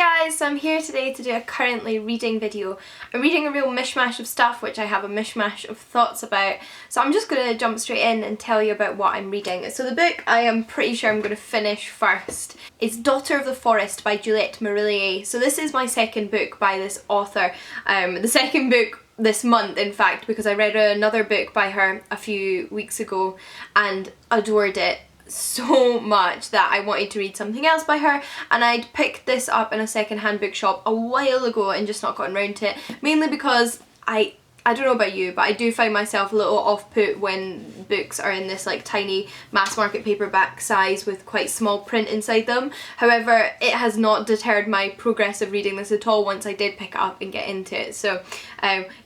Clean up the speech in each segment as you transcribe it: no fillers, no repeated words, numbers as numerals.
Hi guys, so I'm here today to do a currently reading video. I'm reading a real mishmash of stuff which I have a mishmash of thoughts about, so I'm just going to jump straight in and tell you about what I'm reading. So the book I am pretty sure I'm going to finish first is Daughter of the Forest by Juliet Marlia. So this is my second book by this author, the second book this month in fact, because I read another book by her a few weeks ago and adored it so much that I wanted to read something else by her, and I'd picked this up in a second-hand bookshop a while ago and just not gotten around to it, mainly because I don't know about you, but I do find myself a little off-put when books are in this like tiny mass market paperback size with quite small print inside them. However, it has not deterred my progress of reading this at all once I did pick it up and get into it. So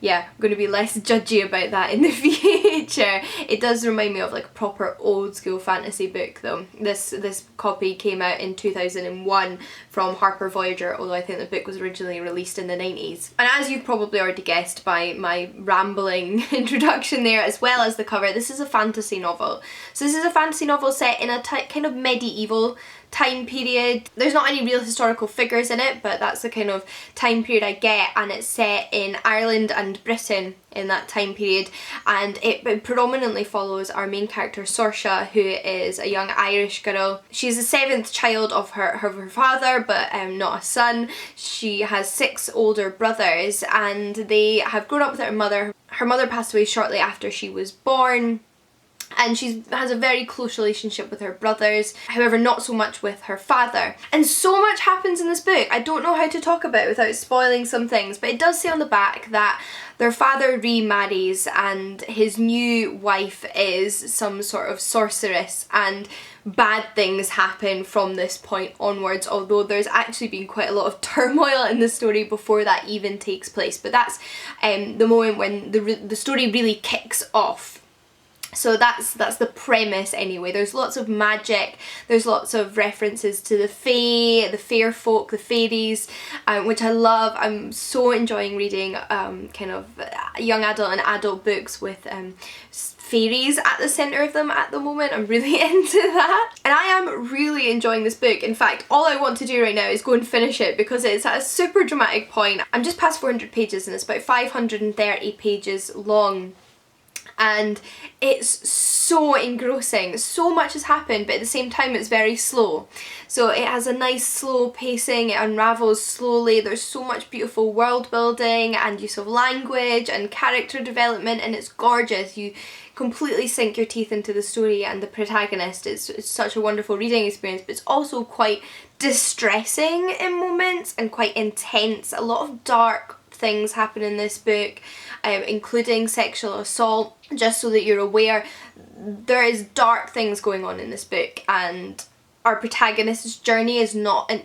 yeah, I'm going to be less judgy about that in the future. It does remind me of like a proper old school fantasy book though. This copy came out in 2001 from Harper Voyager, although I think the book was originally released in the 90s. And as you've probably already guessed by my rambling introduction there, as well as the cover, this is a fantasy novel. So this is a fantasy novel set in a kind of medieval time period. There's not any real historical figures in it, but that's the kind of time period I get, and it's set in Ireland and Britain in that time period, and it predominantly follows our main character Saoirse, who is a young Irish girl. She's the seventh child of her father, but not a son. She has 6 older brothers and they have grown up with her mother. Her mother passed away shortly after she was born, and she has a very close relationship with her brothers, however not so much with her father. And so much happens in this book. I don't know how to talk about it without spoiling some things, but it does say on the back that their father remarries and his new wife is some sort of sorceress, and bad things happen from this point onwards, although there's actually been quite a lot of turmoil in the story before that even takes place. But that's the moment when the story really kicks off. So that's the premise anyway. There's lots of magic, there's lots of references to the fae, the fair folk, the fairies, which I love. I'm so enjoying reading kind of young adult and adult books with fairies at the centre of them at the moment. I'm really into that. And I am really enjoying this book. In fact, all I want to do right now is go and finish it because it's at a super dramatic point. I'm just past 400 pages and it's about 530 pages long. And it's so engrossing. So much has happened, but at the same time it's very slow. So it has a nice slow pacing, it unravels slowly. There's so much beautiful world building and use of language and character development, and it's gorgeous. You completely sink your teeth into the story and the protagonist. It's such a wonderful reading experience, but it's also quite distressing in moments and quite intense. A lot of dark things happen in this book, including sexual assault. Just so that you're aware, there is dark things going on in this book, and our protagonist's journey is not an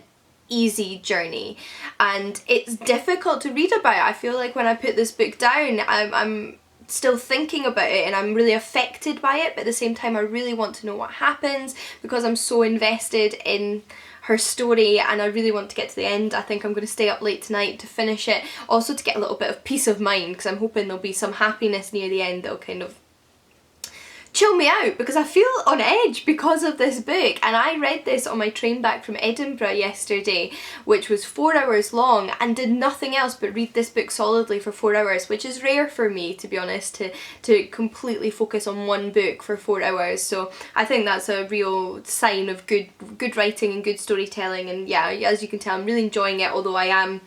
easy journey, and it's difficult to read about. I feel like when I put this book down, I'm still thinking about it and I'm really affected by it, but at the same time I really want to know what happens because I'm so invested in her story and I really want to get to the end. I think I'm going to stay up late tonight to finish it, also to get a little bit of peace of mind, because I'm hoping there'll be some happiness near the end that'll kind of chill me out, because I feel on edge because of this book. And I read this on my train back from Edinburgh yesterday, which was 4 hours long, and did nothing else but read this book solidly for 4 hours, which is rare for me, to be honest, to completely focus on one book for 4 hours. So I think that's a real sign of good writing and good storytelling. And yeah, as you can tell, I'm really enjoying it, although I am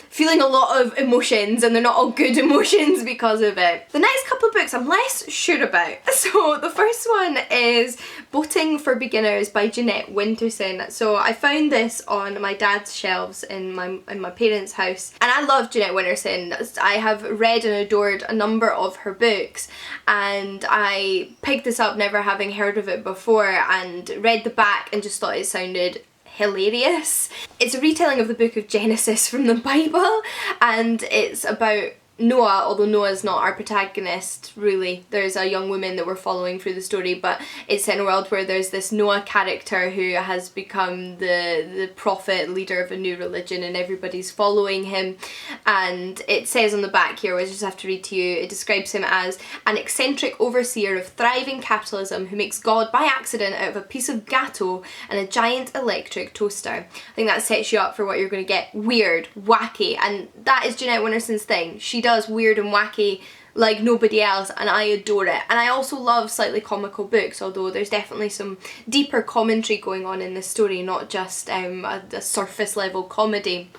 feeling a lot of emotions and they're not all good emotions because of it. The next couple of books I'm less sure about. So the first one is Boating for Beginners by Jeanette Winterson. So I found this on my dad's shelves in my parents' house, and I love Jeanette Winterson. I have read and adored a number of her books, and I picked this up never having heard of it before and read the back and just thought it sounded hilarious. It's a retelling of the book of Genesis from the Bible, and it's about Noah, although Noah's not our protagonist really, there's a young woman that we're following through the story, but it's set in a world where there's this Noah character who has become the prophet, leader of a new religion, and everybody's following him. And it says on the back here, which I just have to read to you, it describes him as an eccentric overseer of thriving capitalism who makes God by accident out of a piece of gateau and a giant electric toaster. I think that sets you up for what you're going to get. Weird, wacky, and that is Jeanette Winterson's thing. She does weird and wacky like nobody else, and I adore it. And I also love slightly comical books, although there's definitely some deeper commentary going on in this story, not just a surface level comedy.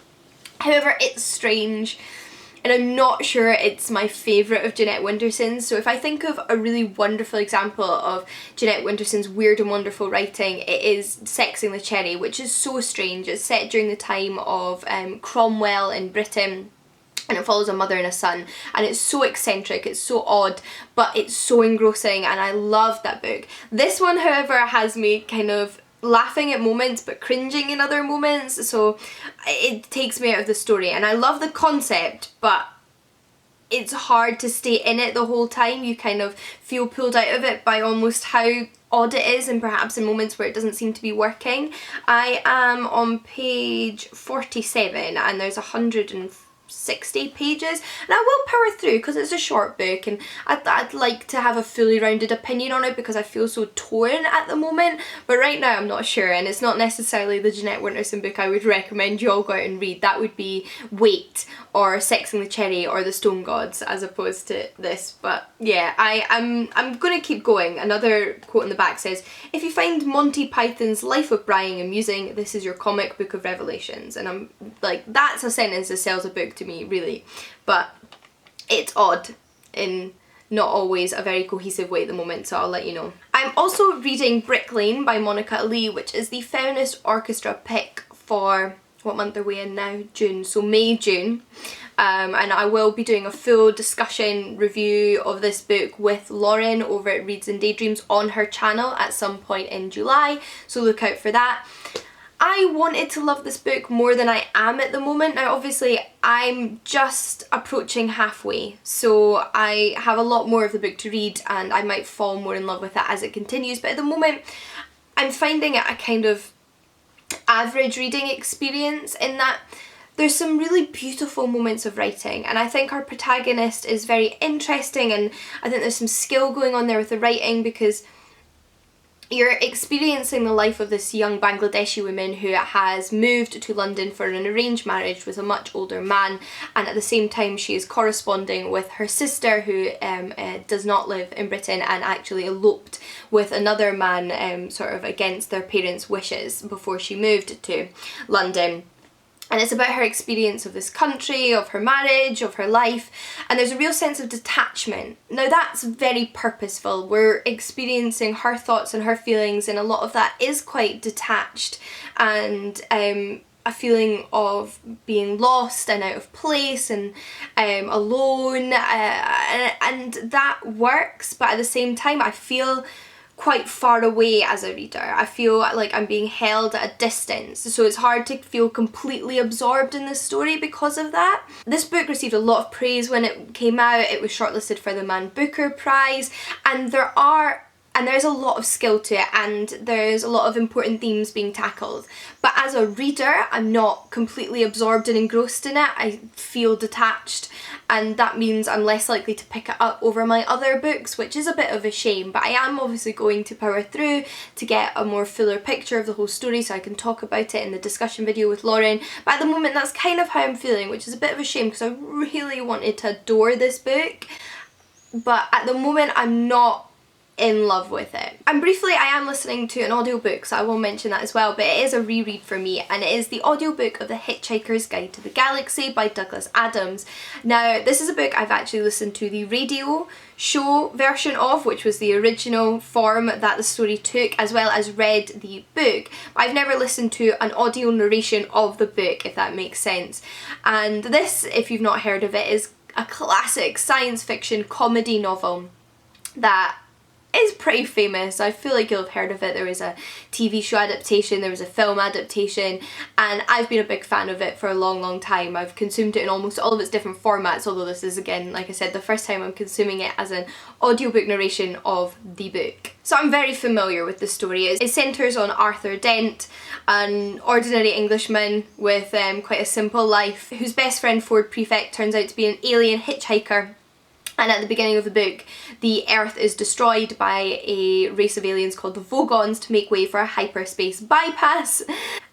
However, it's strange, and I'm not sure it's my favourite of Jeanette Winterson's. So if I think of a really wonderful example of Jeanette Winterson's weird and wonderful writing, it is Sexing the Cherry, which is so strange. It's set during the time of Cromwell in Britain, and it follows a mother and a son, and it's so eccentric, it's so odd, but it's so engrossing, and I love that book. This one, however, has me kind of laughing at moments but cringing in other moments, so it takes me out of the story. And I love the concept, but it's hard to stay in it the whole time. You kind of feel pulled out of it by almost how odd it is, and perhaps in moments where it doesn't seem to be working. I am on page 47 and there's 160 pages, and I will power through because it's a short book, and I'd like to have a fully rounded opinion on it because I feel so torn at the moment, but right now I'm not sure, and it's not necessarily the Jeanette Winterson book I would recommend you all go out and read. That would be Wait or Sexing the Cherry or The Stone Gods as opposed to this. But yeah, I'm gonna keep going. Another quote in the back says, "If you find Monty Python's Life of Brian amusing, this is your comic book of revelations." And I'm like, that's a sentence that sells a book to me, really. But it's odd in not always a very cohesive way at the moment, so I'll let you know. I'm also reading Brick Lane by Monica Lee, which is the Feminist Orchestra pick for, what month are we in now? June, so May, June. And I will be doing a full discussion review of this book with Lauren over at Reads and Daydreams on her channel at some point in July, so look out for that. I wanted to love this book more than I am at the moment. Now obviously I'm just approaching halfway, so I have a lot more of the book to read and I might fall more in love with it as it continues, but at the moment I'm finding it a kind of average reading experience in that there's some really beautiful moments of writing, and I think our protagonist is very interesting, and I think there's some skill going on there with the writing because you're experiencing the life of this young Bangladeshi woman who has moved to London for an arranged marriage with a much older man, and at the same time she is corresponding with her sister who does not live in Britain and actually eloped with another man sort of against their parents' wishes before she moved to London. And it's about her experience of this country, of her marriage, of her life, and there's a real sense of detachment. Now that's very purposeful. We're experiencing her thoughts and her feelings, and a lot of that is quite detached, and a feeling of being lost and out of place and alone, and that works, but at the same time I feel quite far away as a reader. I feel like I'm being held at a distance, so it's hard to feel completely absorbed in this story because of that. This book received a lot of praise when it came out. It was shortlisted for the Man Booker Prize, and there's a lot of skill to it, and there's a lot of important themes being tackled. But as a reader, I'm not completely absorbed and engrossed in it. I feel detached, and that means I'm less likely to pick it up over my other books, which is a bit of a shame. But I am obviously going to power through to get a more fuller picture of the whole story so I can talk about it in the discussion video with Lauren. But at the moment that's kind of how I'm feeling, which is a bit of a shame because I really wanted to adore this book. But at the moment I'm not in love with it. And briefly, I am listening to an audiobook, so I will mention that as well, but it is a reread for me, and it is the audiobook of The Hitchhiker's Guide to the Galaxy by Douglas Adams. Now, this is a book I've actually listened to the radio show version of, which was the original form that the story took, as well as read the book. I've never listened to an audio narration of the book, if that makes sense. And this, if you've not heard of it, is a classic science fiction comedy novel that is pretty famous. I feel like you'll have heard of it. There was a TV show adaptation, there was a film adaptation, and I've been a big fan of it for a long time. I've consumed it in almost all of its different formats, although this is, again, like I said, the first time I'm consuming it as an audiobook narration of the book. So I'm very familiar with the story. It centres on Arthur Dent, an ordinary Englishman with quite a simple life, whose best friend Ford Prefect turns out to be an alien hitchhiker. And at the beginning of the book, the Earth is destroyed by a race of aliens called the Vogons to make way for a hyperspace bypass.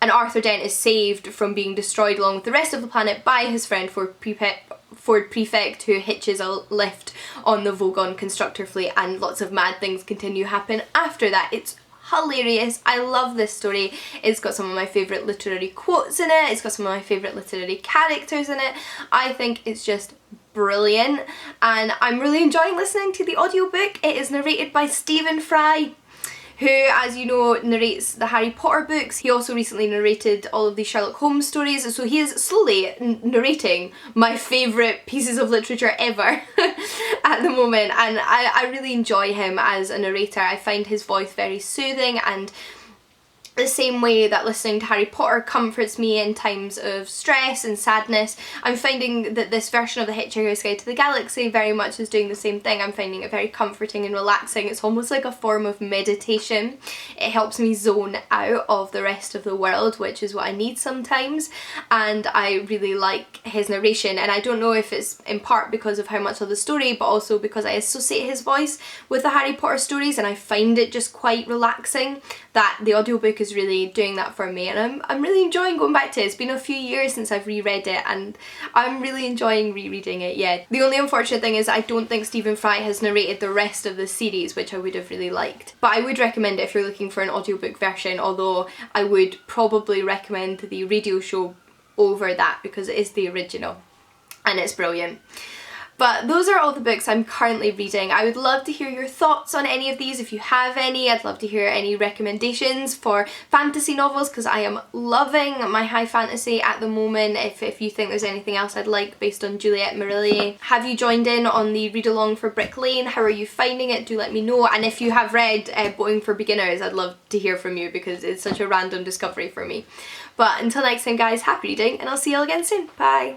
And Arthur Dent is saved from being destroyed along with the rest of the planet by his friend Ford Prefect, who hitches a lift on the Vogon constructor fleet, and lots of mad things continue to happen after that. It's hilarious. I love this story. It's got some of my favourite literary quotes in it. It's got some of my favourite literary characters in it. I think it's just brilliant, and I'm really enjoying listening to the audiobook. It is narrated by Stephen Fry, who, as you know, narrates the Harry Potter books. He also recently narrated all of the Sherlock Holmes stories, so he is slowly narrating my favourite pieces of literature ever at the moment, and I really enjoy him as a narrator. I find his voice very soothing, and the same way that listening to Harry Potter comforts me in times of stress and sadness, I'm finding that this version of The Hitchhiker's Guide to the Galaxy very much is doing the same thing. I'm finding it very comforting and relaxing. It's almost like a form of meditation. It helps me zone out of the rest of the world, which is what I need sometimes, and I really like his narration. And I don't know if it's in part because of how much of the story, but also because I associate his voice with the Harry Potter stories, and I find it just quite relaxing, that the audiobook is really doing that for me, and I'm really enjoying going back to it. It's been a few years since I've reread it, and I'm really enjoying rereading it, yeah. The only unfortunate thing is I don't think Stephen Fry has narrated the rest of the series, which I would have really liked. But I would recommend it if you're looking for an audiobook version, although I would probably recommend the radio show over that because it is the original and it's brilliant. But those are all the books I'm currently reading. I would love to hear your thoughts on any of these if you have any. I'd love to hear any recommendations for fantasy novels, because I am loving my high fantasy at the moment. If you think there's anything else I'd like based on Juliet, Marlia. Have you joined in on the read along for Brick Lane? How are you finding it? Do let me know. And if you have read Boating for Beginners, I'd love to hear from you because it's such a random discovery for me. But until next time guys, happy reading, and I'll see you all again soon. Bye!